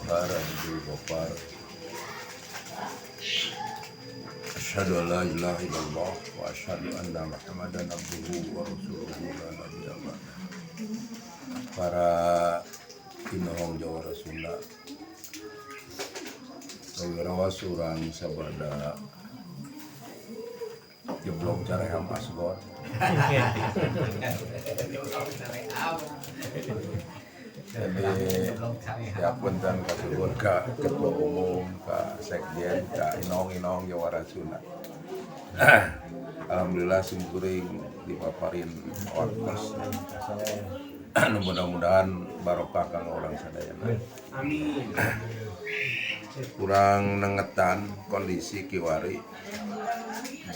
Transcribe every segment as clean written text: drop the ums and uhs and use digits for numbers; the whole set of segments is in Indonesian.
Dahar, Abdul Ghaffar. Asyhadu an la ilaha illallah wa asyhadu anna Muhammadan abduhu wa rasuluhu la nabiyya ba'da. Para pinohong Jawara Sunda, Wirawas urang sabada jeblok careham asgor. Jadi ya punten kasuhun ka ketua umum, ka sekjen, ka inong-inong Jawara Sunda. Alhamdulillah sumkuring dipaparin waktos. Mudah-mudahan barokah kang orang sadayana. Amin. Kurang nengetan kondisi kiwari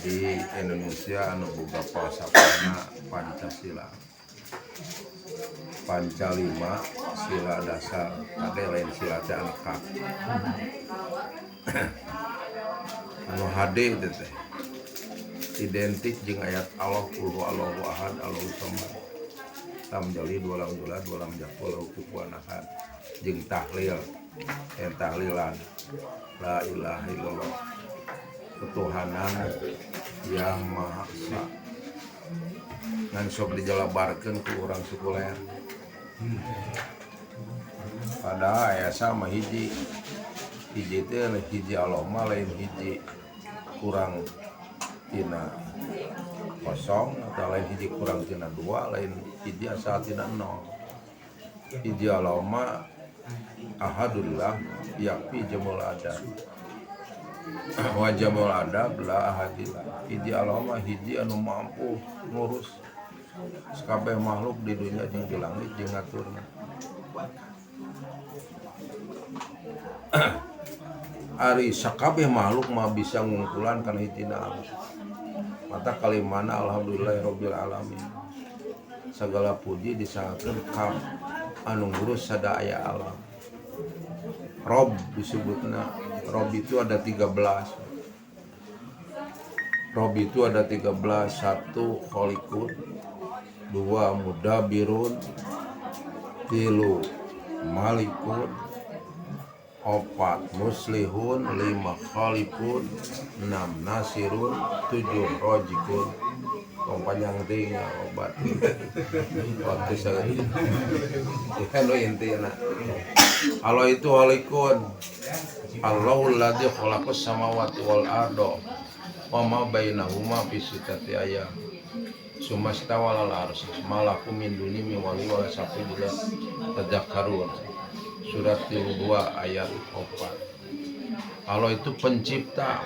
di Indonesia anu boga falsafahna Pancasila. Pancalima sila dasar, ada lain sila teh anu hak. Anu hade teh identik jeung ayat Allah qul huwallahu ahad Allahus samad. Lam jalid walam yulad walam yakul lahu kufuwan ahad. Jeung tahlil yang tahlilan la ilaha illallah, ketuhanan yang maha esa. Ngan sok dijalabarkeun ku urang sekuler. Padahal aya sama hiji teh hiji Allah mah lain hiji kurang tina kosong atau lain hiji kurang tina dua, lain hiji asal tina nol. Hiji Allah mah ahadullah yakfi jamul adab wa jamul adab la ahadillah. Hiji Allah mah hiji anu mampu ngurus sakabeh makhluk di dunia jeung di langit jeung ngaturna. Ari sakabeh makhluk mah bisa ngungkulan kana hijina Allah. Mata kalimana alhamdulillahirabbil alamin. Segala puji disangakeun ka anu ngurus sadaya alam. Rob disebutna. Rob itu ada 13. Rob itu ada 13. 1 kholikun, 2 mudabirun, 3 malikun, 4 muslihun, 5 khalifun, 6 nasirun, 7 rojikun. Panjang tinggal obat waktu sekali kan lo intinya. Allah itu halikun, Allahul ladzi khalaqas samawati wal arda wa ma bainahuma fi sittati ayyam summa stawa 'alal arsy malakum min duni min wali wa safila tadzakkarun. Surat 2 ayat 4. Allah itu pencipta.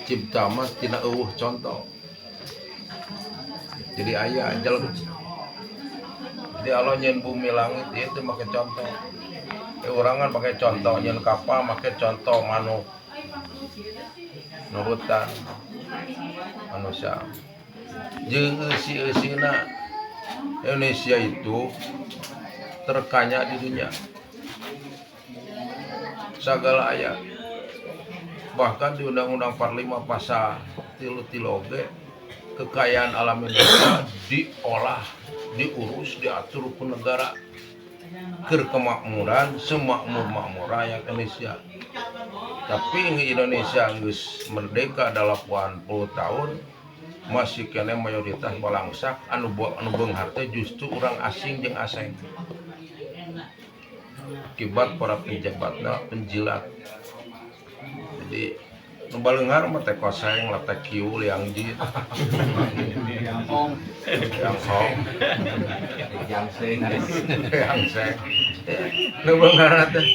Cipta mah tina eueuh contoh. Jadi ayah jalan. Jadi Allah nyen bumi langit itu pakai contoh. Urangan pakai contoh, nyen kapal pakai contoh manuk. Nurutan manusia. Jeung eusi-eusina Indonesia itu terkaya di dunia. Segala ayat. Bahkan di Undang-Undang 45 pasal 3 kekayaan alam Indonesia diolah, diurus, diatur ku negara keur kemakmuran semakmur-makmur rakyat Indonesia. Tapi Indonesia geus merdeka 80 tahun masih kene mayoritas balangsak anu beunghar teh justru urang asing jeung asing. Akibat para penjabatna penjilat. Jadi nu baleunghar mah teh koseng latek kieu liang jit. Yang hong. Yang seng. Nu beunghar teh.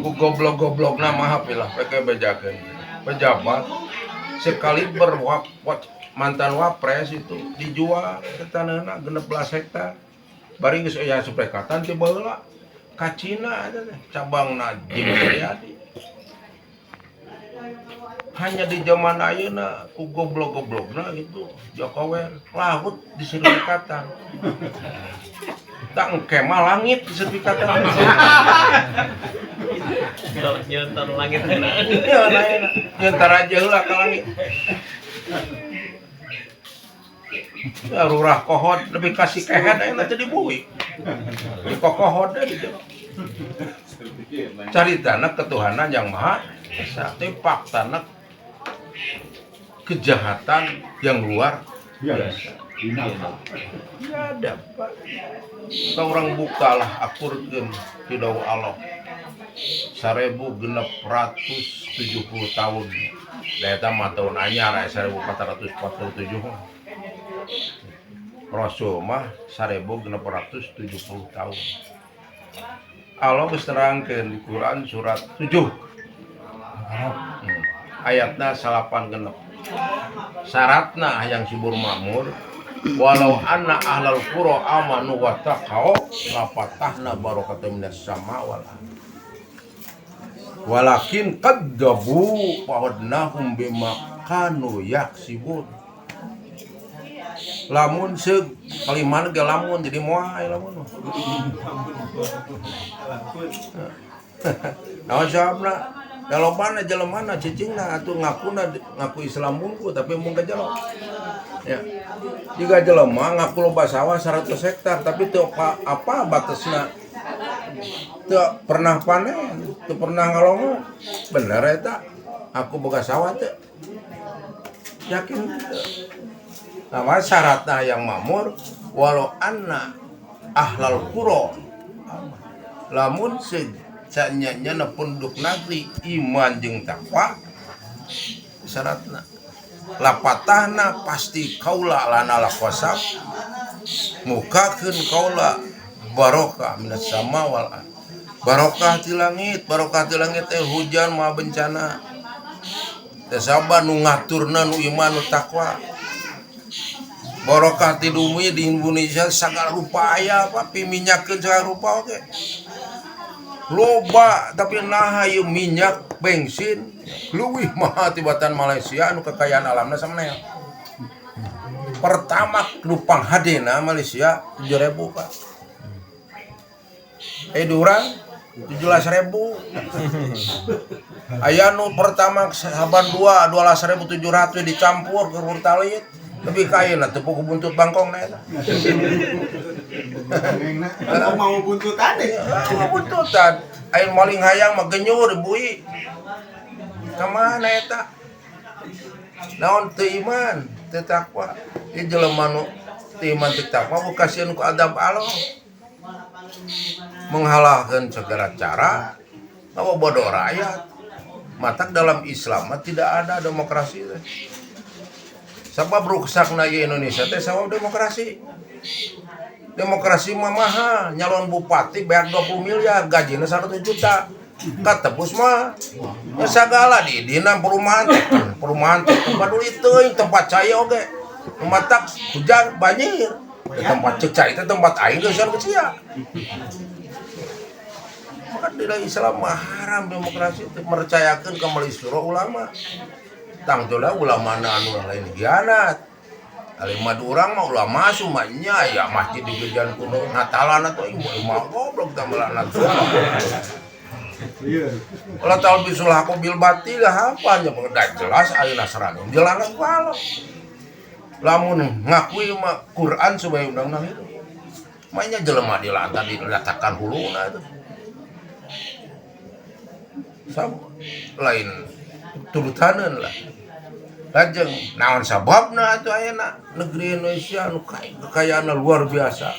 Ku goblok-goblokna mah hapilah pake bejakeun. Pejabat sekali mantan wapres itu dijual ke tanahna 16 hektar. Bari geus aya suprekatan teh baheula ka Cina ada teh cabangna jeung Suryadi. Hanya di zaman ayeuna ku goblok-goblokna gitu Jokowi laut di sertifikatan. Tak engke mah langit di sertifikatan. Nyeuntar langit heula. Nyeuntar aja heula ka langit. Ya rurah kohot lebih kasih kehet ayeuna teh dibuih. Di kokoh deh di jero. Caritana ketuhanan yang maha esa, tapi faktana kejahatan yang luar biasa. Ya ada Pak. Ka urang bukalah akurkeun ti dawu Allah. 1670 tahun. Da eta mah tahun anyar 1447. Rasul mah 1670 tahun. Allah geus nerangkeun di Quran surat 7. Ayatna 86. Syaratna yang subur makmur walau anna ahlal qura amanu wa taqaw la fatahna barakatan minas sama wal ardh walakin kadzabu fa'adnahum bima kanu yaksibun. Lamun seug kaliman ge lamun jadi moal lamun. Naon sababna? Kalau mana jelemana cicingna atuh ngaku Islam mungku tapi mun ka jelo. Ya. Jika jelema ngaku loba sawah 100 hektar tapi teu apa batasna. Teu pernah panen, teu pernah ngalongo. Bener eta? Aku boga sawah teu. Yakin teu. Nah, syaratna yang makmur walau anna ahlal qura lamun sanyanya penduduk negeri iman jeung takwa syaratna lapatahna pasti kaula lana lakwasab mukakeun kaula barokah minas sama wal ardh barokah ti langit teh hujan mah bencana teh sabab nu ngaturna nu iman nu takwa barokah ti bumi di Indonesia sagala rupa aya apa piminyakeun sagala rupa oge loba tapi nah ieu minyak bensin leuwih mahal tibatan Malaysia anu kekayaan alamna samana. Pertama nu panghadena Malaysia 7.000 Pak. Di urang 17.000. Aya nu pertama saban 12.700 dicampur ke Pertalite. Lebih kaya lah tepuk buntut bangkong na eta. Mau buntutan deh. Buntutan. Ain maling hayang mah genyur bui. Ka mana eta? Naon teu iman, teu takwa. Ieu jelema nu teu iman teu takwa kasieun ku adab Allah. Menghalalkan segala cara, mau bodoh rakyat. Matak dalam Islam tidak ada demokrasi. Sabab rusakna Indonesia teh sabab demokrasi. Demokrasi mah mahal, nyalon bupati bayar 20 miliar, gajinya 100 juta. Katebus mah ya sagala di dina perumahan tempat dulu itu tempat cai oge. Matak hujan banjir. Tempat cek cai teh tempat aing geus kecil. Maka di Islam mah haram demokrasi teh mercayakeun ka majelis syura ulama. Tangtola ulama anu lain hianat. Ali madu urang mah ulama sumanya ya masjid di gejan kuno Natalan atau imam goblok tamelan atuh. Iya. Kalau tahu bisulah aku bil batil apa nya enggak jelas aya Nasrani. Jelas kalau. Lamun ngakui mah Quran sebagai undang-undang itu. Mainnya jelema dilantah diletakkan huluna itu. Sama lain turutaneun lah. Lajeng naon sababna atuh ayeuna negeri Indonesia anu kekayaanna luar biasa.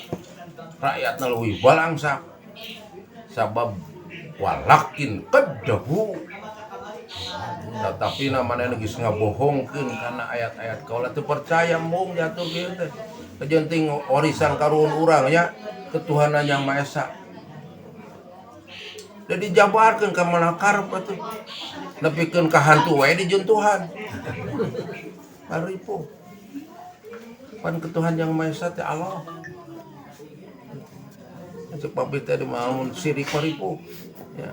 Rakyatna leuwih balangsak. Sabab walakin kadzabu. Tetapi namanya geus ngabohongkeun kana ayat-ayat kaula teu percaya mung diatur kieu teh. Kejenting warisan karuhun urang nya ketuhanan yang Maha Esa. Da dijabarkeun ka mana karep atuh. Nepikeun ka hantu wae dijieun Tuhan. Paripu. Pan ketuhan yang Maha Esa teh Allah. Cek pabrik teh mau sirik paripu. Ya.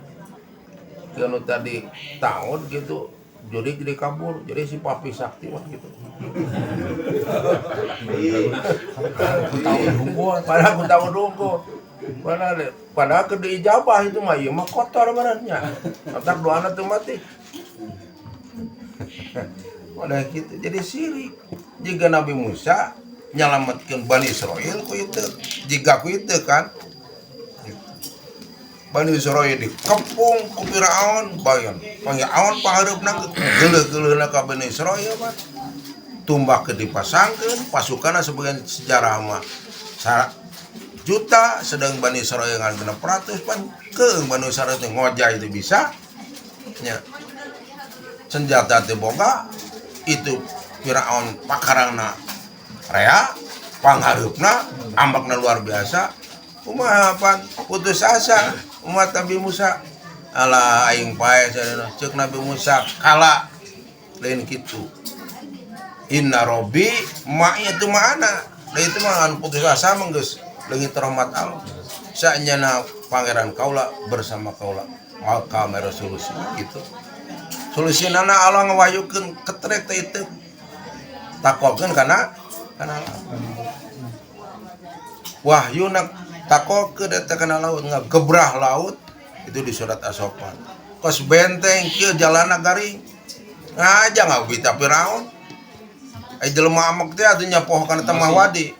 Kalau tadi tahun gitu, jadi kabur, jadi si papi sakti wah gitu. Padahal aku tahu dongko. Padahal ke diijabah itu mah, iya mah kotor benernya. Otak doana teu mati. Padahal gitu, jadi sirik. Jika Nabi Musa nyalametkeun Bani Israil ku itu jika ku itu kan Bani Israil dikepung ku Firaun bayan Firaun pangareupna geuleuh-geuleuhna ka Bani Israil mah tumbak ke dipasangkeun pasukanna sebagian sejarah mah juta sedang Bani Israil ngan 600 pan keung Bani Israil teh ngojay itu bisa nya senjata teh boga itu Firaun pakarangna rea panghareupna ambakna luar biasa kumaha pan putus asa umat Nabi Musa ala aing pae sadana ceuk Nabi Musa kala lain kitu inna robbi ma itu mana da itu mah anu putus asa mah geus leungit rahmat Allah saenyana pangeran kaula bersama kaula maka mere solusi gitu solusinana Allah ngawayukeun ketrek teh itu takokeun kana wahyu nak takokeun eta kana laut ngagebrah laut itu di surat As-Saffat kos benteng kieu jalanna garing ngaja ngabita Firaun ai jelema amek teh atuh nyapoh kana teh mah wadi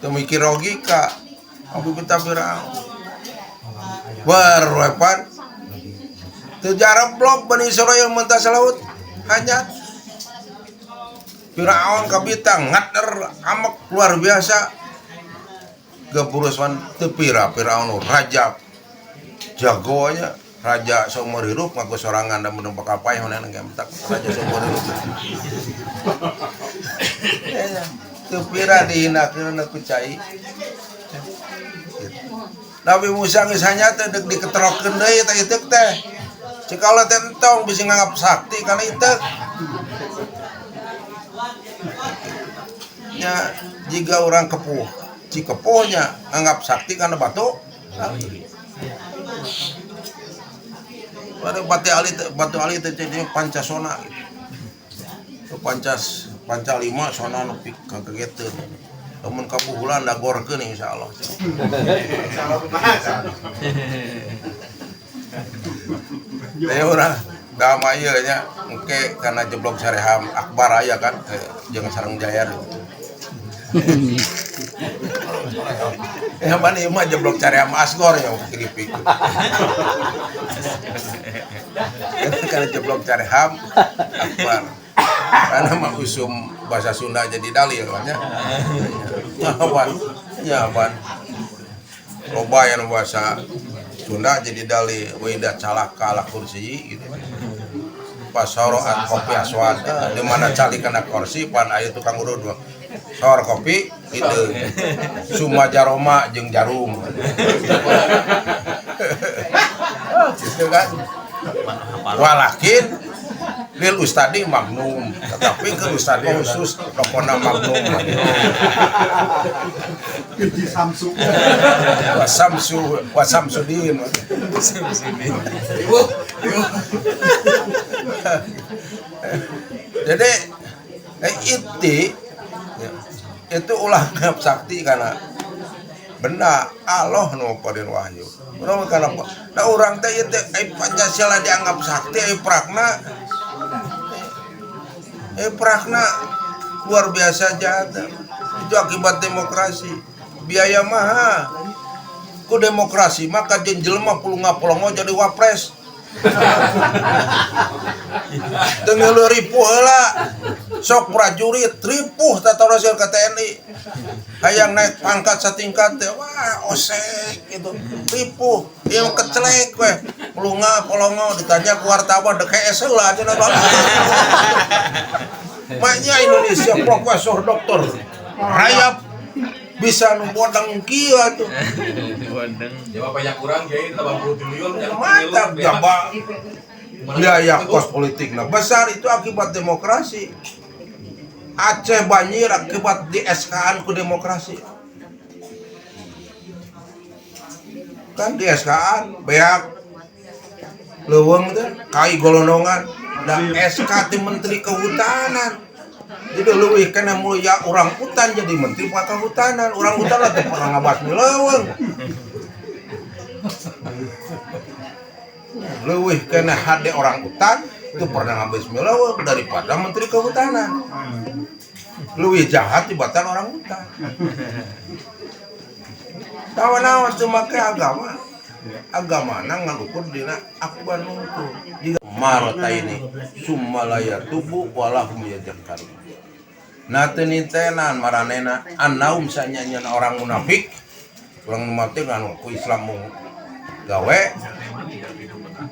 teu mikir logika abi bita Firaun berwepan teu jarablok Bani Israil mentas laut hanyat Firaun kabita ngater amek luar biasa geburusan teu pira Firaun raja jagonya raja seumur hidup ngaku sorangan dan menumpak apa yang mana nggak mentak raja seumur hidup teu pira dihinakeun ku cai Nabi Musa geus hanyata deuk diketrokeun deui eta ieu teh cikaula teh entong bisa nganggap sakti kana ieu nya jika orang kepuh cikepuhnya anggap sakti karena batu pada batu ali itu jadi pancasona gitu. Panca 5 sona nepi kagegeteun lamun kapuhulan da gorkeun insyaallah teh urang dama ieu nya engke kana jeblok sareham akbar aya kan jeung sareng jayar Bani mah jeblok sareham asgor nya kiripik kana jeblok sareham akbar karena mah usum bahasa Sunda jadi dalil nya nyaban loba yang bahasa Sunda jadi dalil waidat salaka ala kursi gitu pasoroat kopi aswad di mana cali kena kursi pan aya tukang urut sor kopi itu suma jaroma jeung jarum gitu kan walakin lil ustadi magnum tetapi ke ustadi khusus rokona magnum Keji Samsu wasamsudin jadi itu ulah ngap sakti karena benda Allah nu paden wahyu urang kenapa da urang teh ieu teh Pancasila dianggap sakti prakna luar biasa jahat itu akibat demokrasi biaya mahal ku demokrasi maka jeung jelema pulunga-pulunga jadi wapres dengan ripuh heula sok prajurit ripuh tatorosil ke TNI hayang naik pangkat satingkat teh wah osek gitu ripuh ieu kecelek we pulunga polongo ditanya ku wartawan dek KS heula cenah maknya Indonesia profesor doktor rayap bisa numpodang kieu atuh Jawa banyak kurang jadi 80 triliun mantap jaba biaya kos politiknya besar itu akibat demokrasi Aceh banjir akibat di SK-an ku demokrasi kan di SK-an beak leuweung teh kai golondongan da SK ti menteri kehutanan jadi leuwih kana mulia urang hutan jadi menteri kehutanan urang hutan lah teu pernah ngabasmi leuweung leuwih kana hade orang hutan itu pernah ngabasmi leuweung daripada menteri kehutanan Lebih jahat dibatan orang hutan. Tawa-nawas teu make agama. Agama nang ngalukur dina akuan nungku. Jika marota ini summalaya tubuh walahum yadhakkarun. Nah teu nintenan maranena anaum sanyanyan orang munafik. Orang mati kan ku Islam mau gawe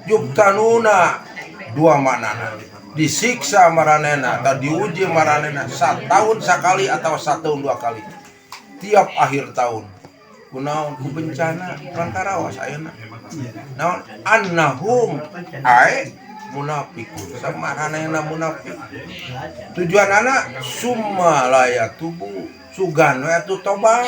yubtanuna dua maknana disiksa maranena atau diuji maranena setahun sekali atau setahun dua kali tiap akhir tahun kunaon ku bencana rantarawas ayeuna naon annahum ae munafikun samaranena munafik tujuan anak summa laya tubuh sugan we atuh tobat